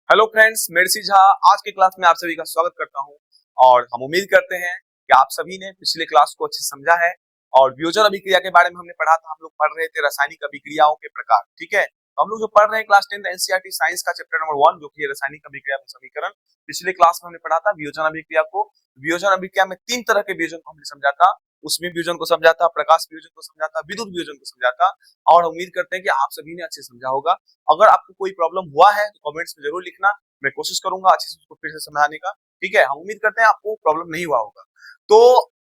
Hello friends, मेरे झा आज के क्लास में आप सभी का स्वागत करता हूं और हम उम्मीद करते हैं कि आप सभी ने पिछले क्लास को अच्छे से समझा है। और वियोजन अभिक्रिया के बारे में हमने पढ़ा था। हम लोग पढ़ रहे थे रासायनिक अभिक्रियाओं के प्रकार। ठीक है, तो हम लोग जो पढ़ रहे हैं क्लास 10 एनसीईआरटी साइंस का चैप्टर नंबर 1 जो कि रासायनिक अभिक्रिया में समीकरण। पिछले क्लास में हमने पढ़ा था वियोजन अभिक्रिया को। वियोजन अभिक्रिया में 3 तरह के वियोजन को हमने समझा था। उसमें वियोजन को समझा था, प्रकाश वियोजन को समझा था, विद्युत वियोजन को समझा था। और उम्मीद करते हैं कि आप सभी ने अच्छे से समझा होगा। अगर आपको कोई प्रॉब्लम हुआ है तो कमेंट्स में जरूर लिखना, मैं कोशिश करूंगा अच्छे से उसको फिर से समझाने का। ठीक है, हम उम्मीद करते हैं आपको प्रॉब्लम नहीं हुआ होगा। तो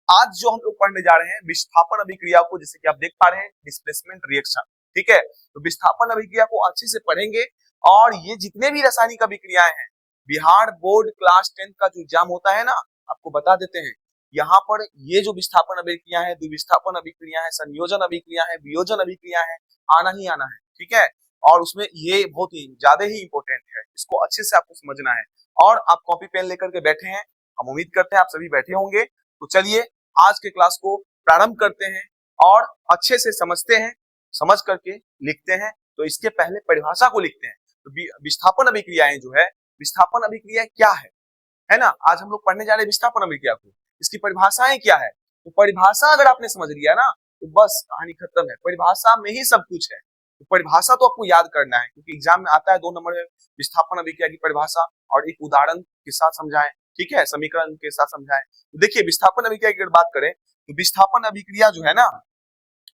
आज जो हम लोग पढ़ने जा रहे हैं विस्थापन अभिक्रिया को, जैसे कि आप देख पा रहे हैं डिस्प्लेसमेंट रिएक्शन। ठीक है, तो विस्थापन अभिक्रिया को अच्छे से पढ़ेंगे। और ये जितने भी रासायनिक अभिक्रियाएं हैं, बिहार बोर्ड क्लास 10 का जो एग्जाम होता है ना, आपको बता देते हैं यहाँ पर ये जो विस्थापन अभिक्रिया है, द्विविस्थापन अभिक्रिया है, संयोजन अभिक्रिया है, वियोजन अभिक्रिया है, आना ही आना है। ठीक है, और उसमें ये बहुत ही ज्यादा ही इंपॉर्टेंट है, इसको अच्छे से आपको समझना है। और आप कॉपी पेन लेकर के बैठे हैं, हम उम्मीद करते हैं आप सभी बैठे होंगे। तो चलिए आज के क्लास को प्रारंभ करते हैं और अच्छे से समझते हैं, समझ करके लिखते हैं। तो इसके पहले परिभाषा को लिखते हैं। तो विस्थापन अभिक्रियाएं जो है, विस्थापन अभिक्रिया क्या है ना, आज हम लोग पढ़ने जा रहे हैं विस्थापन अभिक्रिया को। इसकी परिभाषाएं क्या है, तो परिभाषा अगर आपने समझ लिया ना तो बस कहानी खत्म है। परिभाषा में ही सब कुछ है। तो परिभाषा तो आपको याद करना है, क्योंकि एग्जाम में आता है 2 नंबर में विस्थापन अभिक्रिया की परिभाषा, और एक उदाहरण के साथ समझाएं। ठीक है, समीकरण के साथ समझाएं। तो देखिए विस्थापन अभिक्रिया की अगर बात करें तो विस्थापन अभिक्रिया जो है ना,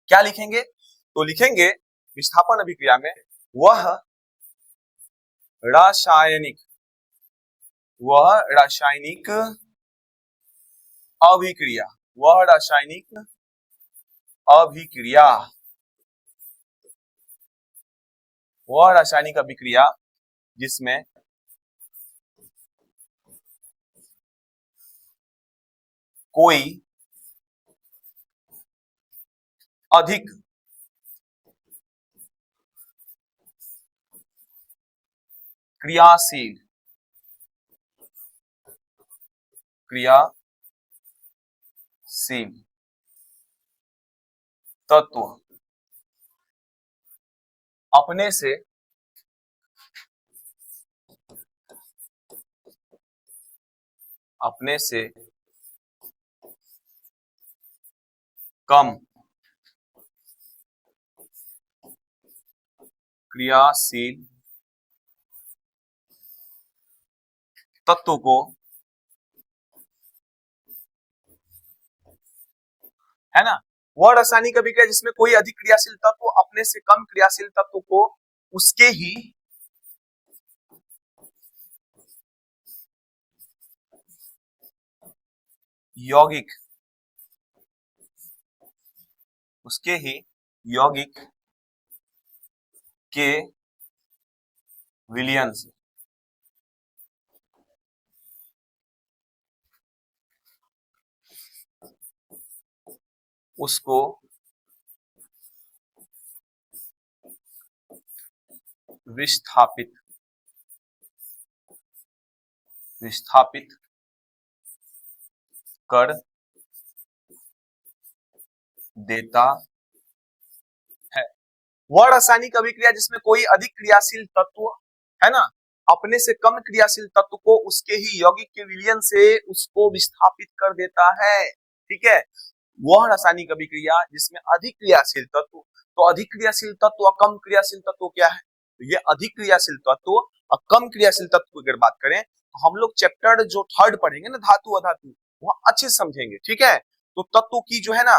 क्या लिखेंगे, तो लिखेंगे विस्थापन अभिक्रिया में वह रासायनिक अभिक्रिया, वह रासायनिक अभिक्रिया, वह रासायनिक अभिक्रिया जिसमें कोई अधिक क्रियाशील तत्व अपने से कम क्रियाशील तत्व को है ना, वह रासायनिक अभिक्रिया जिसमें कोई अधिक क्रियाशील तत्व अपने से कम क्रियाशील तत्व को उसके ही यौगिक के विलयन से उसको विस्थापित कर देता है। वह रासायनिक अभिक्रिया जिसमें कोई अधिक क्रियाशील तत्व है ना, अपने से कम क्रियाशील तत्व को उसके ही यौगिक के विलयन से उसको विस्थापित कर देता है। ठीक है, वह रासायनिक अभिक्रिया जिसमें अधिक क्रियाशील तत्व, तो अधिक क्रियाशील तत्व और कम क्रियाशील तत्व क्या है, तो ये अधिक क्रियाशील तत्व और कम क्रियाशील तत्व की अगर बात करें तो हम लोग चैप्टर जो 3 पढ़ेंगे ना, धातु अधातु, वहां अच्छे से समझेंगे। ठीक है, तो तत्व की जो है ना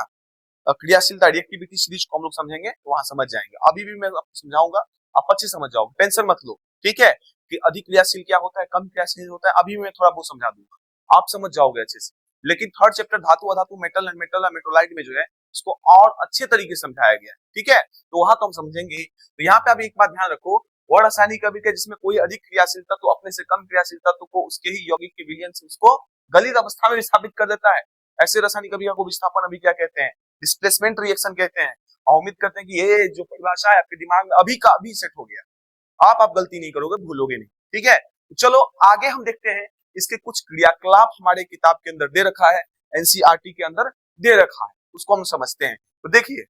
क्रियाशीलता रिएक्टिविटी सीरीज को हम लोग समझेंगे, तो वहां समझ जाएंगे। अभी भी मैं आपको समझाऊंगा, आप अच्छे समझ जाओगे, टेंशन मत लो। ठीक है, कि अधिक क्रियाशील क्या होता है, कम क्रियाशील होता है, अभी मैं थोड़ा बहुत समझा दूंगा, आप समझ जाओगे अच्छे से। लेकिन 3rd चैप्टर धातु अधातु मेटल एंड मेटोलाइट में जो है इसको और अच्छे तरीके से समझाया गया है। ठीक है, तो वहां तो हम समझेंगे। तो यहाँ पे अभी एक बात ध्यान रखो, वह रासायनिक अभिक्रिया जिसमें कोई अधिक क्रियाशील तत्व अपने से कम क्रियाशील तत्व को उसके ही यौगिक के विलयन से उसको गलित अवस्था में विस्थापित कर देता है। ऐसे रासायनिक अभिक्रिया को विस्थापन अभिक्रिया कहते हैं, डिस्प्लेसमेंट रिएक्शन कहते हैं। और उम्मीद करते हैं कि ये जो परिभाषा है आपके दिमाग में अभी का अभी सेट हो गया, आप गलती नहीं करोगे, भूलोगे नहीं। ठीक है, तो चलो आगे हम देखते हैं। इसके कुछ क्रियाकलाप हमारे किताब के अंदर दे रखा है, एनसीईआरटी के अंदर दे रखा है, उसको हम समझते हैं। तो देखिए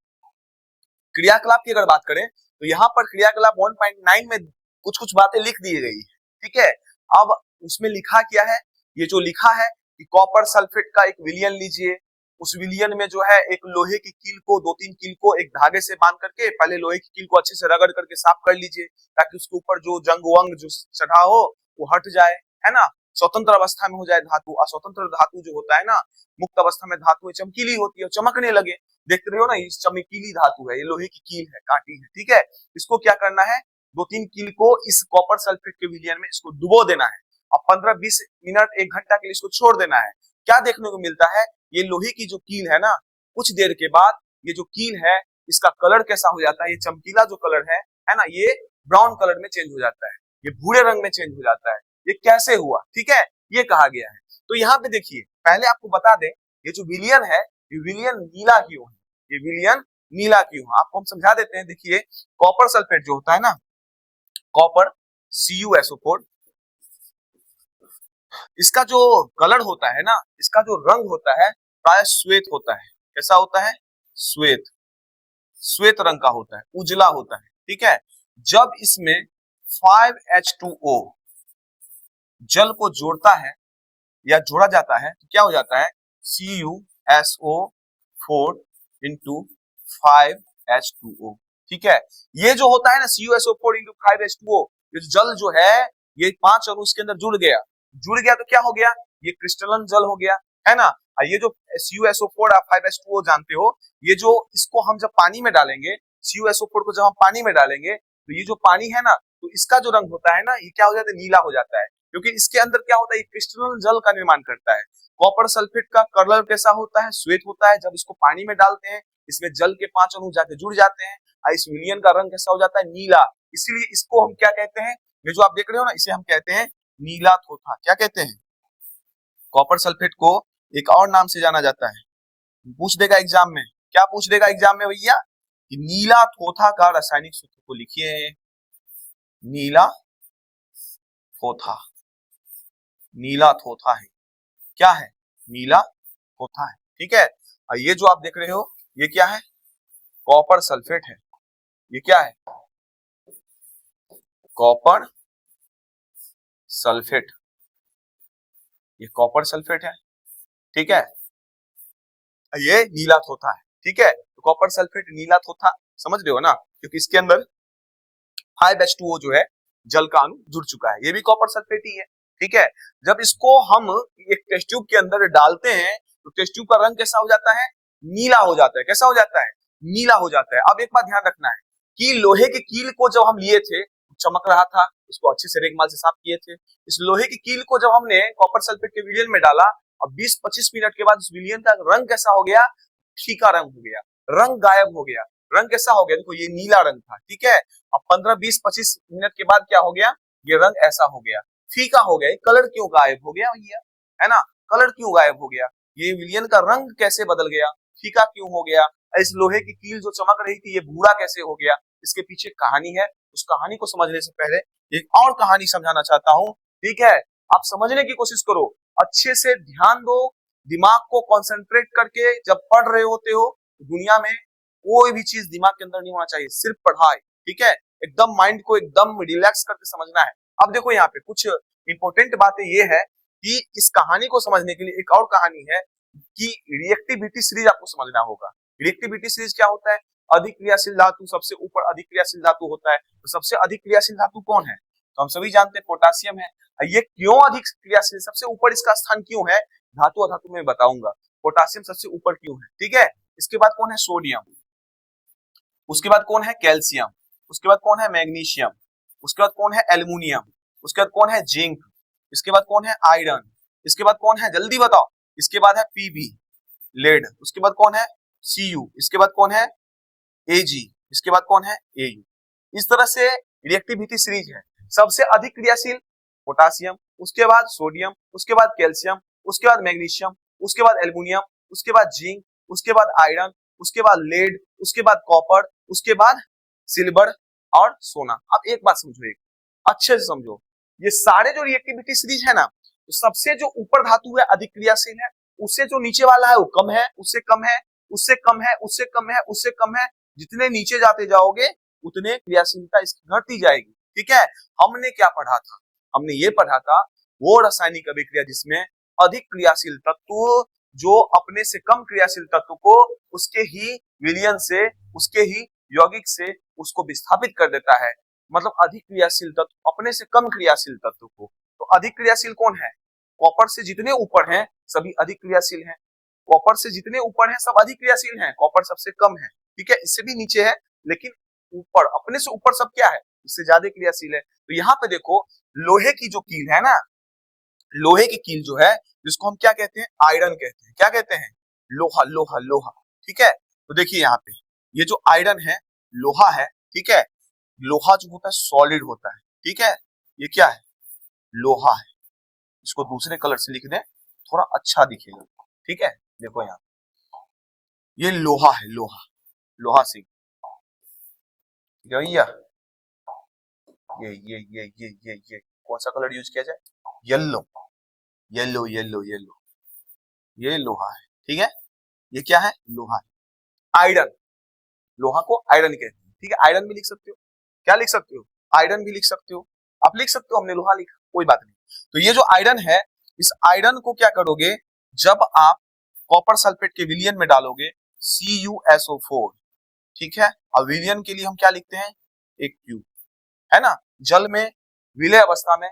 क्रियाकलाप की अगर बात करें तो यहाँ पर क्रियाकलाप 1.9 में कुछ कुछ बातें लिख दी गई है। ठीक है। अब उसमें लिखा क्या है, ये जो लिखा है कि कॉपर सल्फेट का एक विलियन लीजिए, उस विलियन में जो है एक लोहे की कील को, 2-3 कील को एक धागे से बांध करके पहले लोहे की कील को अच्छे से रगड़ करके साफ कर लीजिए, ताकि उसके ऊपर जो जंग वंग जो चढ़ा हो वो हट जाए, है ना। स्वतंत्र अवस्था में हो जाए धातु। अस्वतंत्र धातु जो होता है ना, मुक्त अवस्था में धातु चमकीली होती है, चमकने लगे, देख रहे हो ना, ये चमकीली धातु है, ये लोहे की कील है, कांटी है, ठीक है। इसको क्या करना है, 2-3 कील को इस कॉपर सल्फेट के विलियन में इसको डुबो देना है। अब 15-20 मिनट 1 घंटा के लिए इसको छोड़ देना है। क्या देखने को मिलता है, ये लोहे की जो कील है ना, कुछ देर के बाद ये जो कील है इसका कलर कैसा हो जाता है, ये चमकीला जो कलर है ना, ये ब्राउन कलर में चेंज हो जाता है, ये भूरे रंग में चेंज हो जाता है। ये कैसे हुआ, ठीक है, ये कहा गया है। तो यहाँ पे देखिए, पहले आपको बता दें, ये जो विलियन है, ये विलियन नीला क्यों है, ये विलियन नीला क्यों है, आपको हम समझा देते हैं। देखिए, कॉपर सल्फेट जो होता है ना, कॉपर CuSO4, इसका जो कलर होता है ना, इसका जो रंग होता है प्राय श्वेत होता है। कैसा होता है, श्वेत, श्वेत रंग का होता है, उजला होता है, ठीक है। जब इसमें 5H2O जल को जोड़ता है या जोड़ा जाता है तो क्या हो जाता है, CuSO4 into 5H2O, ठीक है। ये जो होता है ना, CuSO4 into 5H2O, ये जल जो है, ये 5 अणु इसके अंदर जुड़ गया तो क्या हो गया, ये क्रिस्टलन जल हो गया, है ना। ये जो CuSO4 आप 5H2O जानते हो, ये जो इसको हम जब पानी में डालेंगे, CuSO4 को जब हम पानी में डालेंगे तो ये जो पानी है ना, तो इसका जो रंग होता है ना, ये क्या हो जाता है, नीला हो जाता है, क्योंकि इसके अंदर क्या होता है, ये क्रिस्टलन जल का निर्माण करता है। कॉपर सल्फेट का कलर कैसा होता है, श्वेत होता है। जब इसको पानी में डालते हैं, इसमें जल के 5 अणु जाके जुड़ जाते हैं और इस विलियन का रंग कैसा हो जाता है, नीला। इसीलिए इसको हम क्या कहते हैं, ये जो आप देख रहे हो ना, इसे हम कहते हैं नीला थोथा। क्या कहते हैं, कॉपर सल्फेट को एक और नाम से जाना जाता है। पूछ देगा एग्जाम में, क्या पूछ देगा एग्जाम में भैया, कि नीला थोथा का रासायनिक सूत्र को लिखिए। नीला थोथा, नीला थोथा है, क्या है, नीला थोथा है, ठीक है। और ये जो आप देख रहे हो, ये क्या है, कॉपर सल्फेट है। ये क्या है, कॉपर सल्फेट, ये कॉपर सल्फेट है, ठीक है। ये नीला थोथा है, ठीक है। तो कॉपर सल्फेट नीला थोथा, समझ रहे हो ना, क्योंकि इसके अंदर 5H2O जो है जल का अणु जुड़ चुका है, ये भी कॉपर सल्फेट ही है, ठीक है। जब इसको हम एक टेस्ट ट्यूब के अंदर डालते हैं तो टेस्ट ट्यूब का रंग कैसा हो जाता है, नीला हो जाता है। कैसा हो जाता है, नीला हो जाता है। अब एक बात ध्यान रखना है कि लोहे की कील को जब हम लिए थे, चमक रहा था, उसको अच्छे से रेगमाल से साफ किए थे। इस लोहे की कील को जब हमने कॉपर सल्फेट के विलियन में डाला, अब 20-25 मिनट के बाद उस विलियन का रंग कैसा हो गया, फीका रंग हो गया, रंग गायब हो गया। रंग कैसा हो गया, देखो ये नीला रंग था, ठीक है। अब 15-20-25 मिनट के बाद क्या हो गया, ये रंग ऐसा हो गया, फीका हो गया। कलर क्यों गायब हो गया भैया, है ना, कलर क्यों गायब हो गया, ये विलियन का रंग कैसे बदल गया, फीका क्यों हो गया, इस लोहे की कील जो चमक रही थी ये भूरा कैसे हो गया। इसके पीछे कहानी है, उस कहानी को समझने से पहले एक और कहानी समझाना चाहता हूं, ठीक है। आप समझने की कोशिश करो, अच्छे से ध्यान दो, दिमाग को कंसंट्रेट करके जब पढ़ रहे होते हो, दुनिया में कोई भी चीज दिमाग के अंदर नहीं होना चाहिए, सिर्फ पढ़ाई, ठीक है। एकदम माइंड को एकदम रिलैक्स करके समझना है। अब देखो यहाँ पे कुछ इंपॉर्टेंट बातें ये है कि इस कहानी को समझने के लिए एक और कहानी है कि रिएक्टिविटी सीरीज आपको समझना होगा। रिएक्टिविटी सीरीज क्या होता है, अधिक क्रियाशील धातु सबसे ऊपर अधिक क्रियाशील धातु होता है, तो सबसे अधिक क्रियाशील धातु कौन है, तो हम सभी जानते हैं पोटासियम है। ये क्यों अधिक क्रियाशील, सबसे ऊपर इसका स्थान क्यों है, धातु अधातु में बताऊंगा। पोटासियम सबसे ऊपर क्यों है, ठीक है। इसके बाद कौन है, सोडियम, उसके बाद कौन है, कैल्शियम, उसके बाद कौन है, मैग्नीशियम, उसके बाद कौन है, एल्युमिनियम, उसके बाद कौन है, जिंक, इसके बाद कौन है, आयरन, इसके बाद कौन है, जल्दी बताओ, इसके बाद है पीबी, लेड, उसके बाद कौन है, Cu, इसके बाद कौन है, Ag, इसके बाद कौन है, Au। इस तरह से रिएक्टिविटी सीरीज है। सबसे अधिक क्रियाशील पोटासियम, उसके बाद सोडियम, उसके बाद कैल्शियम, उसके बाद मैग्नीशियम, उसके बाद एल्युमिनियम, उसके बाद जिंक, उसके बाद आयरन, उसके बाद लेड, उसके बाद कॉपर, उसके बाद सिल्वर और सोना। अब एक बात समझो, एक अच्छे से समझो, ये सारे जो रिएक्टिविटी सीरीज है ना, तो सबसे जो ऊपर धातु है अधिक क्रियाशील है, उससे जो नीचे वाला है वो कम है, उससे कम है, उससे कम है, उससे कम है, उससे कम है। जितने नीचे जाते जाओगे उतने क्रियाशीलता इसकी घटती जाएगी, ठीक है। हमने क्या पढ़ा था, हमने ये पढ़ा था वो रासायनिक अभिक्रिया जिसमें अधिक क्रियाशील तत्व जो अपने से कम क्रियाशील तत्व को उसके ही विलयन से, उसके ही यौगिक से उसको विस्थापित कर देता है। मतलब अधिक क्रियाशील तत्व अपने से कम क्रियाशील तत्व को। तो अधिक क्रियाशील कौन है? कॉपर से जितने ऊपर हैं सभी अधिक क्रियाशील हैं। कॉपर से जितने ऊपर हैं सब अधिक क्रियाशील हैं, कॉपर सबसे कम है। ठीक है, इससे भी नीचे है, लेकिन ऊपर, अपने से ऊपर सब क्या है? इससे ज्यादा क्रियाशील है। तो यहाँ पे देखो लोहे की जो कील है ना, लोहे की कील जो है जिसको हम क्या कहते हैं? आयरन कहते हैं। क्या कहते हैं? लोहा, लोहा, लोहा। ठीक है, तो देखिए यहाँ पे ये जो आयरन है लोहा है। ठीक है, लोहा जो होता है सॉलिड होता है। ठीक है, ये क्या है? लोहा है। इसको दूसरे कलर से लिख दें थोड़ा अच्छा दिखेगा। ठीक है, देखो यहाँ ये लोहा है, लोहा, लोहा सिंह। भैया ये कौन सा कलर यूज किया जाए? Yellow, yellow, yellow, yellow. ये लोहा है। ठीक है, ये क्या है? लोहा है। आयरन, लोहा को आयरन कहते हैं। ठीक है, आयरन भी लिख सकते हो। क्या लिख सकते हो? आयरन भी लिख सकते हो। आप लिख सकते हो हमने लोहा लिखा, कोई बात नहीं। तो ये जो आयरन है, इस आयरन को क्या करोगे? जब आप कॉपर सल्फेट के विलयन में डालोगे CuSO4, ठीक है, और विलयन के लिए हम क्या लिखते हैं? एक Q, है ना। जल में विलय अवस्था में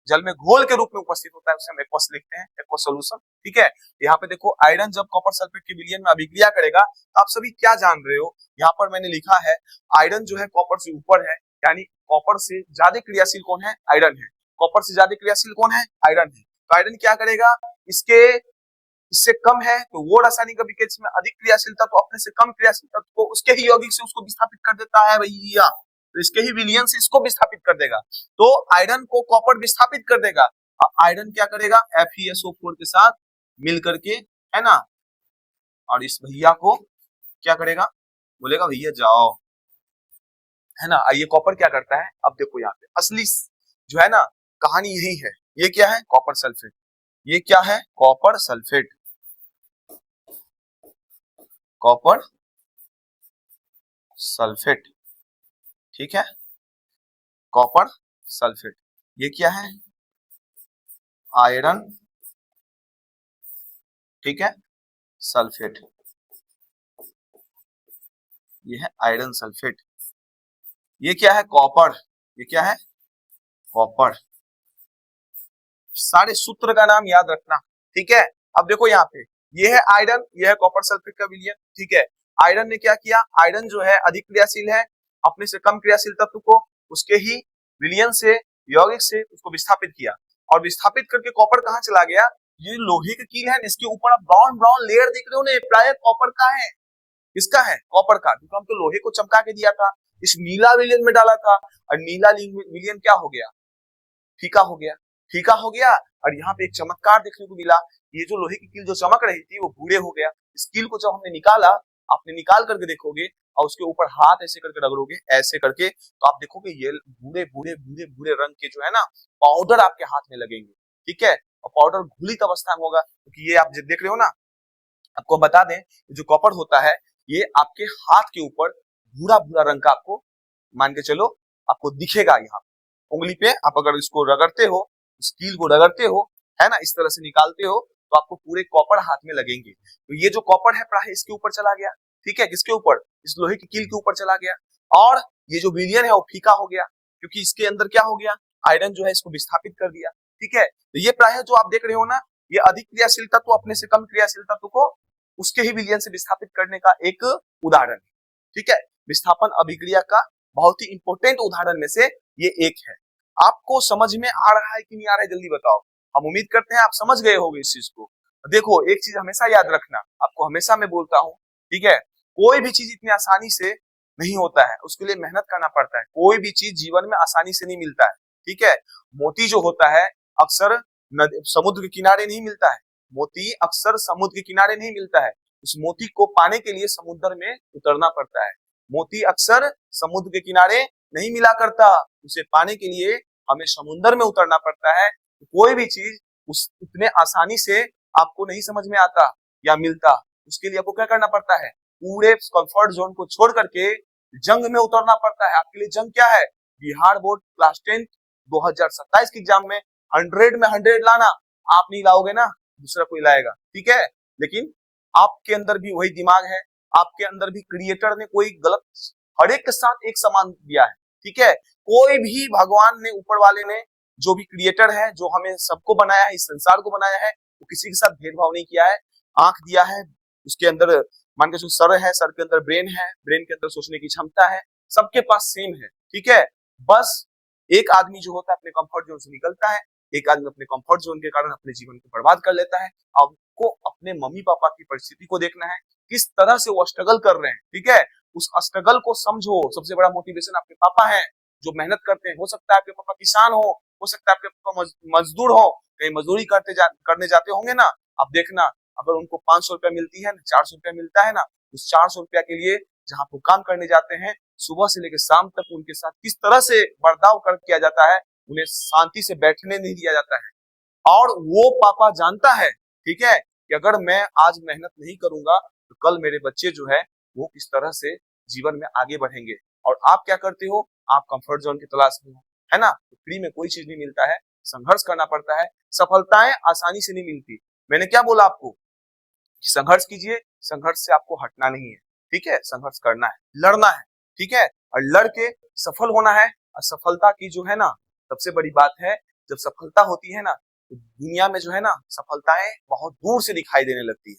जल में घोल के रूप में उपस्थित होता है, उसे हम एक्वस लिखते हैं, एक्वस सॉल्यूशन। ठीक है, यहाँ पे देखो आयरन जब कॉपर सल्फेट के विलयन में अभिक्रिया करेगा तो आप सभी क्या जान रहे हो? यहाँ पर मैंने लिखा है आयरन जो है कॉपर से ऊपर है, यानी कॉपर से ज्यादा क्रियाशील कौन है? आयरन है। कॉपर से ज्यादा क्रियाशील कौन है? आयरन है। तो आयरन क्या करेगा? इससे कम है तो वो रासायनिक अभिक्रिया में अधिक क्रियाशीलता, तो अपने से कम क्रियाशील तत्व को उसके ही यौगिक से उसको विस्थापित कर देता है भैया। तो इसके ही विलयन से इसको विस्थापित कर देगा। तो आयरन को कॉपर विस्थापित कर देगा। अब आयरन क्या करेगा? FeSO4 के साथ मिल करके, है ना, और इस भैया को क्या करेगा? बोलेगा भैया जाओ, है ना। ये कॉपर क्या करता है? अब देखो यहाँ पे असली जो है ना कहानी यही है। ये क्या है? Copper sulphate. ये क्या है? Copper sulphate, copper sulphate. ठीक है, कॉपर सल्फेट। ये क्या है? आयरन, ठीक है, सल्फेट। ये है आयरन सल्फेट। ये क्या है? कॉपर। ये क्या है? कॉपर। सारे सूत्र का नाम याद रखना। ठीक है, अब देखो यहाँ पे ये है आयरन, ये है कॉपर सल्फेट का विलयन। ठीक है, आयरन ने क्या किया? आयरन जो है अधिक क्रियाशील है, अपने से कम क्रियाशील तत्व को उसके ही विलयन से, यौगिक से उसको विस्थापित किया, और विस्थापित करके कॉपर कहाँ चला गया? ये लोहे की कील है, इसके ऊपर आप ब्राउन ब्राउन लेयर देख रहे हो ना, प्राय कॉपर का है। किसका है? कॉपर का, क्योंकि हम तो लोहे को चमका के दिया था, इस नीला विलयन में डाला था, और नीला विलयन क्या हो गया? फीका हो गया, फीका हो गया। और यहाँ पे एक चमत्कार देखने को मिला, ये जो लोहे की कील जो चमक रही थी वो भूरे हो गया। इस कील को जब हमने निकाला, आपने निकाल करके देखोगे और उसके ऊपर हाथ ऐसे करके रगड़ोगे, ऐसे करके, तो आप देखोगे ये भूरे भूरे भूरे भूरे रंग के जो है ना पाउडर आपके हाथ में लगेंगे। ठीक है, और पाउडर घुलित अवस्था में होगा, क्योंकि ये आप देख रहे हो ना, आपको बता दें जो कॉपर होता है ये आपके हाथ के ऊपर भूरा भूरा रंग का आपको मान के चलो आपको दिखेगा। यहाँ उंगली पे आप अगर इसको रगड़ते हो, स्टील को रगड़ते हो, है ना, इस तरह से निकालते हो, तो आपको पूरे कॉपर हाथ में लगेंगे। तो ये जो कॉपर है प्राय इसके ऊपर चला गया। ठीक है, किसके ऊपर? इस लोहे की कील के ऊपर चला गया। और ये जो विलयन है वो फीका हो गया, क्योंकि इसके अंदर क्या हो गया? आयरन जो है इसको विस्थापित कर दिया। ठीक है, तो ये प्राय जो आप देख रहे हो ना, ये अधिक क्रियाशील तत्व अपने से कम क्रियाशील तत्व को उसके ही विलयन से विस्थापित करने का एक उदाहरण है। ठीक है, विस्थापन अभिक्रिया का बहुत ही इंपॉर्टेंट उदाहरण में से ये एक है। आपको समझ में आ रहा है कि नहीं आ रहा है? जल्दी बताओ। हम उम्मीद करते हैं आप समझ गए होंगे इस चीज को। देखो एक चीज हमेशा याद रखना, आपको हमेशा मैं बोलता हूँ, ठीक है, कोई भी चीज इतनी आसानी से नहीं होता है, उसके लिए मेहनत करना पड़ता है। कोई भी चीज जीवन में आसानी से नहीं मिलता है। ठीक है, मोती जो होता है अक्सर समुद्र के किनारे नहीं मिलता है। मोती अक्सर समुद्र के किनारे नहीं मिलता है, उस मोती को पाने के लिए समुद्र में उतरना पड़ता है। मोती अक्सर समुद्र के किनारे नहीं मिला करता, उसे पाने के लिए हमें समुद्र में उतरना पड़ता है। कोई भी चीज उतने आसानी से आपको नहीं समझ में आता या मिलता, उसके लिए आपको क्या करना पड़ता है? पूरे कंफर्ट जोन को छोड़ करके जंग में उतरना पड़ता है। आपके लिए जंग क्या है? बिहार बोर्ड क्लास 10 2027 के एग्जाम में 100 में 100 लाना, आप नहीं लाओगे ना, दूसरा कोई लाएगा, ठीक है। लेकिन आपके अंदर भी वही दिमाग है, आपके अंदर भी क्रिएटर ने कोई गलत, हर एक के साथ एक समान दिया है, ठीक है। कोई भी भगवान ने, ऊपर वाले ने, जो भी क्रिएटर है, जो हमें सबको बनाया है, इस संसार को बनाया है, वो किसी के साथ भेदभाव नहीं किया है। आंख दिया है, उसके अंदर मान के सर है, सर के अंदर ब्रेन है, ब्रेन के अंदर सोचने की क्षमता है, सबके पास सेम है, ठीक है। बस एक आदमी जो होता है अपने कंफर्ट जोन से निकलता है, एक आदमी अपने कंफर्ट जोन के कारण अपने जीवन को बर्बाद कर लेता है। आपको अपने मम्मी पापा की परिस्थिति को देखना है, किस तरह से वो स्ट्रगल कर रहे हैं, ठीक है। उस स्ट्रगल को समझो। सबसे बड़ा मोटिवेशन आपके पापा है, जो मेहनत करते हैं। हो सकता है आपके पापा किसान हो सकता है आपके पापा मजदूर हो, कहीं मजदूरी करने जाते होंगे ना। अब देखना, अगर उनको 500 रुपया मिलती है ना, 400 रुपया मिलता है ना, उस 400 रुपया के लिए जहां वो काम करने जाते हैं, सुबह से लेकर शाम तक उनके साथ किस तरह से बर्ताव किया जाता है, उन्हें शांति से बैठने नहीं दिया जाता है। और वो पापा जानता है, ठीक है, कि अगर मैं आज मेहनत नहीं करूंगा तो कल मेरे बच्चे जो है वो किस तरह से जीवन में आगे बढ़ेंगे। और आप क्या करते हो, आप कंफर्ट जोन की तलाश में हो, है ना। तो फ्री में कोई चीज नहीं मिलता है, संघर्ष करना पड़ता है। सफलताएं आसानी से नहीं मिलती। मैंने क्या बोला आपको कि संघर्ष कीजिए, संघर्ष से आपको हटना नहीं है, ठीक है। संघर्ष करना है, लड़ना है, ठीक है, और लड़ के सफल होना है। और सफलता की जो है ना सबसे बड़ी बात है, जब सफलता होती है ना तो दुनिया में जो है ना सफलताएं बहुत दूर से दिखाई देने लगती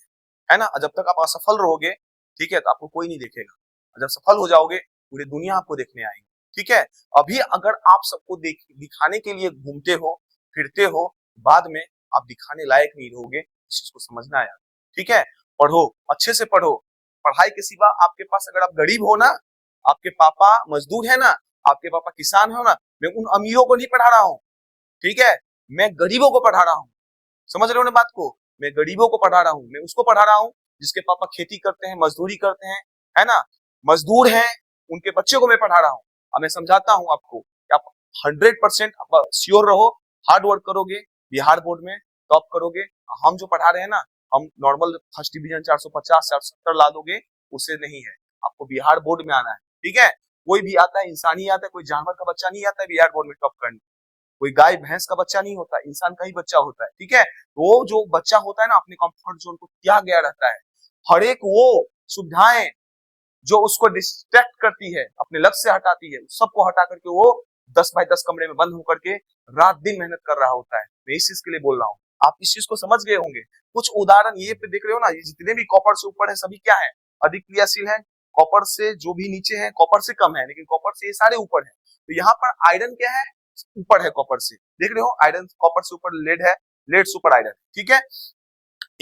है ना। जब तक आप असफल रहोगे, ठीक है, तो आपको कोई नहीं देखेगा। जब सफल हो जाओगे पूरी दुनिया आपको देखने आएगी, ठीक है। अभी अगर आप सबको दिखाने के लिए घूमते हो फिरते हो, बाद में आप दिखाने लायक नहीं रहोगे। इस चीज को समझना है, ठीक है। पढ़ो, अच्छे से पढ़ो। पढ़ाई के सिवा आपके पास, अगर आप गरीब हो ना, आपके पापा मजदूर है ना, आपके पापा किसान हो ना, मैं उन अमीरों को नहीं पढ़ा रहा हूँ, ठीक है, मैं गरीबों को पढ़ा रहा हूँ। समझ रहे हो ना बात को, मैं गरीबों को पढ़ा रहा हूँ। मैं उसको पढ़ा रहा हूँ जिसके पापा खेती करते हैं, मजदूरी करते हैं, है ना, मजदूर हैं, उनके बच्चे को मैं पढ़ा रहा हूँ। अब मैं समझाता हूँ आपको कि आप 100% श्योर रहो, हार्ड वर्क करोगे, बिहार बोर्ड में टॉप करोगे। हम जो पढ़ा रहे हैं ना, हम नॉर्मल फर्स्ट डिवीजन 450 470 ला दोगे, उससे नहीं है। आपको बिहार बोर्ड में आना है, ठीक है। कोई भी आता है, इंसान ही आता है, कोई जानवर का बच्चा नहीं आता है बिहार बोर्ड में टॉप करने। कोई गाय भैंस का बच्चा नहीं होता, इंसान का ही बच्चा होता है, ठीक है। वो जो बच्चा होता है ना, अपने कंफर्ट जोन को त्याग गया रहता है। हर एक वो सुविधाएं जो उसको डिस्ट्रैक्ट करती है, अपने लक्ष्य से हटाती है, सबको हटा करके वो 10 बाय 10 कमरे में बंद होकर के रात दिन मेहनत कर रहा होता है। मैं इस चीज के लिए बोल रहा हूँ, आप इस चीज को समझ गए होंगे। कुछ उदाहरण ये पे देख रहे हो ना, ये जितने भी कॉपर से ऊपर है सभी क्या है, अधिक क्रियाशील है। कॉपर से जो भी नीचे है कॉपर से कम है, लेकिन कॉपर से ये सारे ऊपर है। तो यहाँ पर आयरन क्या है, ऊपर है कॉपर से, देख रहे हो, आयरन कॉपर से ऊपर लेड है, लेड सुपर आयरन, ठीक है।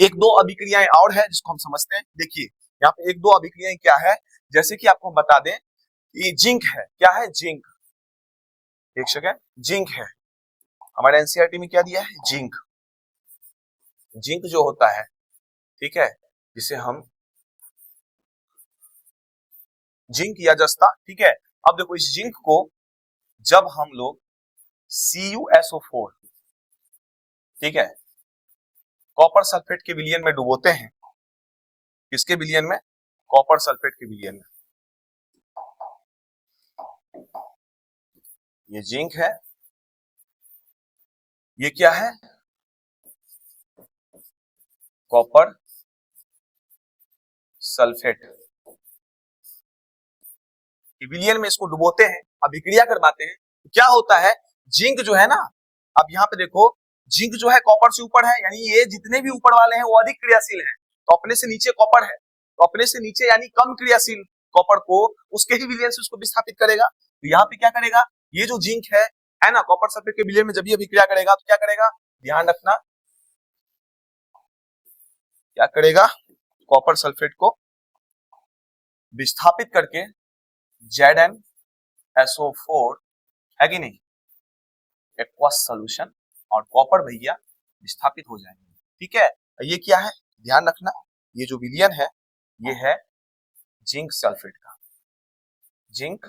एक दो अभिक्रियाएं और है जिसको हम समझते हैं। देखिए यहाँ पे एक दो अभिक्रियाएं क्या है, जैसे कि आपको बता दें, ये जिंक है। क्या है, जिंक, एक सेकंड, जिंक है। हमारे एनसीईआरटी में क्या दिया है, जिंक। जिंक जो होता है, ठीक है, जिसे हम जिंक या जस्ता, ठीक है। अब देखो इस जिंक को जब हम लोग CuSO4, ठीक है, कॉपर सल्फेट के विलयन में डुबोते हैं। किसके विलयन में, कॉपर सल्फेट के विलयन में। ये जिंक है, ये क्या है, कॉपर सल्फेट विलयन में इसको डुबोते हैं, अभिक्रिया करवाते हैं। तो क्या होता है, जिंक जो है ना, अब यहाँ पे देखो, जिंक जो है कॉपर से ऊपर है, यानी ये जितने भी ऊपर वाले हैं वो अधिक क्रियाशील हैं। तो अपने से नीचे कॉपर है, तो अपने से नीचे यानी कम क्रियाशील कॉपर को उसके ही विलयन से उसको विस्थापित करेगा। तो यहाँ पे क्या करेगा, ये जो जिंक है ना, कॉपर सल्फेट के विलयन में जब ये अभिक्रिया करेगा तो क्या करेगा, ध्यान रखना, क्या करेगा, कॉपर सल्फेट को विस्थापित करके ZnSO4 है कि नहीं, एक्वस सोल्यूशन, और कॉपर भैया विस्थापित हो जाएंगे, ठीक है। ये क्या है, ध्यान रखना, ये जो विलयन है ये है जिंक सल्फेट का, जिंक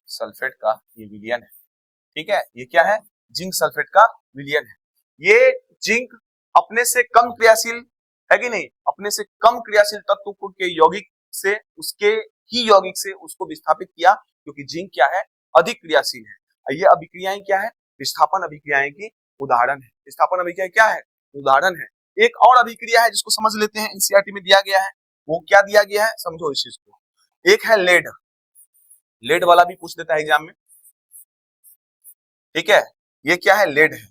सल्फेट का ये विलयन है, ठीक है। ये क्या है, जिंक सल्फेट का विलयन है। ये जिंक अपने से कम क्रियाशील है कि नहीं, अपने से कम क्रियाशील तत्व को के यौगिक से, उसके ही यौगिक से उसको विस्थापित किया, क्योंकि जिंक क्या है, अधिक क्रियाशील है। ये अभिक्रियाएं क्या है? विस्थापन अभिक्रियाएं की उदाहरण है। विस्थापन अभिक्रिया क्या है? उदाहरण है। एक और अभिक्रिया है जिसको समझ लेते हैं, एनसीईआरटी में दिया गया है। वो क्या दिया गया है, समझो इस चीज को। एक है लेड, लेड वाला भी पूछ देता है एग्जाम में, ठीक है। ये क्या है? लेड है।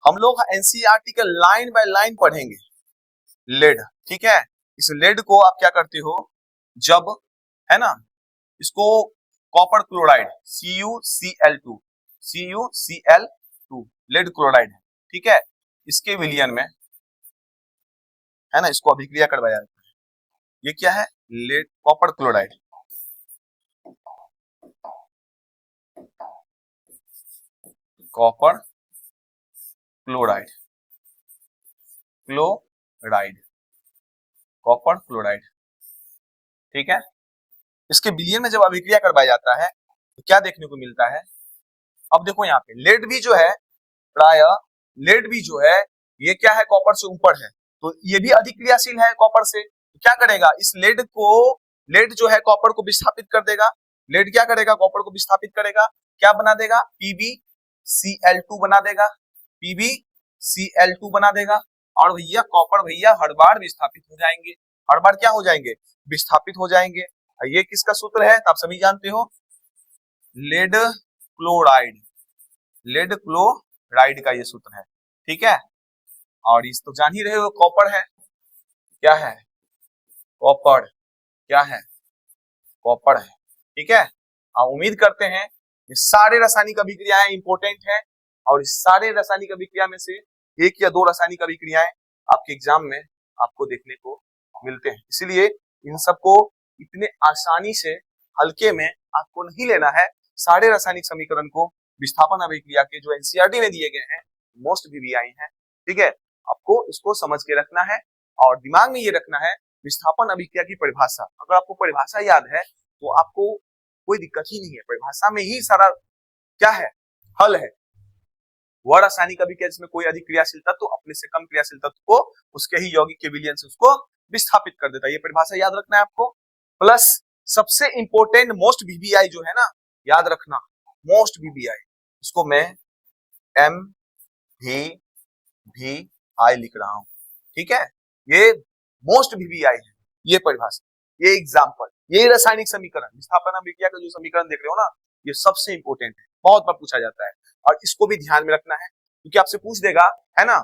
हम लोग एनसीईआरटी के लाइन बाय लाइन पढ़ेंगे लेड, ठीक है। इस लेड को आप क्या करते हो, जब है ना, इसको copper chloride CuCl2 lead chloride है, ठीक है। इसके विलयन में है ना, इसको अभिक्रिया करवाया जाता है। ये क्या है? Lead copper chloride, copper chloride, copper chloride, ठीक है। इसके विलयन में जब अभिक्रिया करवाया जाता है तो क्या देखने को मिलता है? अब देखो यहाँ पे लेड भी जो है, प्राय लेड भी जो है ये क्या है, कॉपर से ऊपर है, तो ये भी अधिक क्रियाशील है कॉपर से। तो क्या करेगा, इस लेड को, लेड जो है कॉपर को विस्थापित कर देगा। लेड क्या करेगा, कॉपर को विस्थापित करेगा, क्या बना देगा? PbCl2 बना देगा, PbCl2 बना देगा। और भैया कॉपर भैया हर बार विस्थापित हो जाएंगे, हर बार क्या हो जाएंगे? विस्थापित हो जाएंगे। ये किसका सूत्र है? तो आप सभी जानते हो, लेड क्लोराइड, लेड क्लोराइड का ये सूत्र है, ठीक है। और इस तो जान ही रहे हो, कॉपर है, क्या है? कॉपर, क्या है? कॉपर है, ठीक है। उम्मीद करते हैं ये सारे रासायनिक अभिक्रियाएं इंपॉर्टेंट है, और इस सारे रासायनिक अभिक्रिया में से एक या दो रासायनिक अभिक्रियाएं आपके एग्जाम में आपको देखने को मिलते हैं। इसीलिए इन सबको इतने आसानी से हल्के में आपको नहीं लेना है। सारे रासायनिक समीकरण को विस्थापन अभिक्रिया के जो एनसीईआरटी में दिए गए हैं, मोस्ट वीवीआई हैं, ठीक है। आपको इसको समझ के रखना है और दिमाग में ये रखना है, विस्थापन अभिक्रिया की परिभाषा, अगर आपको परिभाषा याद है तो आपको कोई दिक्कत ही नहीं है। परिभाषा में ही सारा क्या है, हल है। वह रासायनिक अभिक्रिया जिसमें कोई अधिक क्रियाशील तत्व अपने से कम क्रियाशील तत्व को उसके ही यौगिक के विलयन से उसको विस्थापित कर देता है। ये परिभाषा याद रखना है आपको। प्लस सबसे इंपॉर्टेंट मोस्ट वीवीआई जो है ना, याद रखना, मोस्ट वीवीआई, इसको मैं MVVI लिख रहा हूं, ठीक है। ये मोस्ट वीवीआई है, ये परिभाषा, ये एग्जाम्पल, ये रासायनिक समीकरण, विस्थापन अभिक्रिया का जो समीकरण देख रहे हो ना, ये सबसे इंपॉर्टेंट है, बहुत बार पूछा जाता है। और इसको भी ध्यान में रखना है, क्योंकि आपसे पूछ देगा, है ना,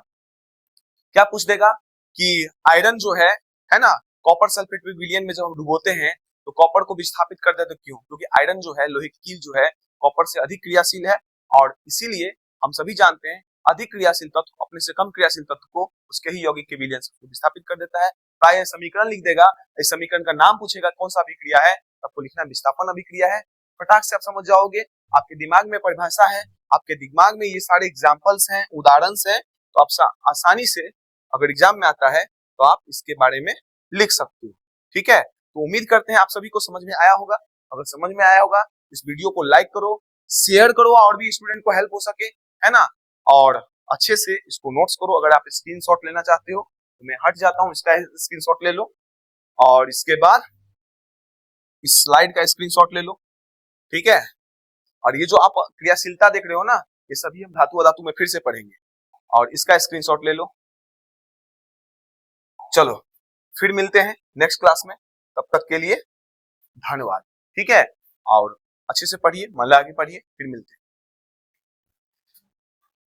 क्या पूछ देगा कि आयरन जो है ना, कॉपर सल्फेट विलयन में जब हम डुबोते हैं तो कॉपर को विस्थापित कर देते, क्यों? क्योंकि आयरन जो है, लोहे की कील जो है, कॉपर से अधिक क्रियाशील है, और इसीलिए हम सभी जानते हैं अधिक क्रियाशील तत्व अपने से कम क्रियाशील तत्व को उसके ही यौगिक के विलयन से विस्थापित कर देता है। प्राय समीकरण लिख देगा, इस समीकरण का नाम पूछेगा कौन सा अभिक्रिया है, आपको लिखना विस्थापन अभिक्रिया है। फटाक से आप समझ जाओगे, आपके दिमाग में परिभाषा है, आपके दिमाग में ये सारे एग्जाम्पल्स हैं, उदाहरण हैं, तो आप आसानी से अगर एग्जाम में आता है तो आप इसके बारे में लिख सकते हो, ठीक है। तो उम्मीद करते हैं आप सभी को समझ में आया होगा। अगर समझ में आया होगा, इस वीडियो को लाइक करो, शेयर करो, और भी स्टूडेंट को हेल्प हो सके, है ना। और अच्छे से इसको नोट्स करो। अगर आप स्क्रीनशॉट लेना चाहते हो तो मैं हट जाता हूँ, इसका स्क्रीनशॉट ले लो, और इसके बाद इस स्लाइड का स्क्रीनशॉट ले लो, ठीक है। और ये जो आप क्रियाशीलता देख रहे हो ना, ये सभी हम धातु अधातु में फिर से पढ़ेंगे, और इसका स्क्रीनशॉट ले लो। चलो फिर मिलते हैं नेक्स्ट क्लास में, तब तक के लिए धन्यवाद, ठीक है। और अच्छे से पढ़िए, मन लगा के पढ़िए, फिर मिलते हैं।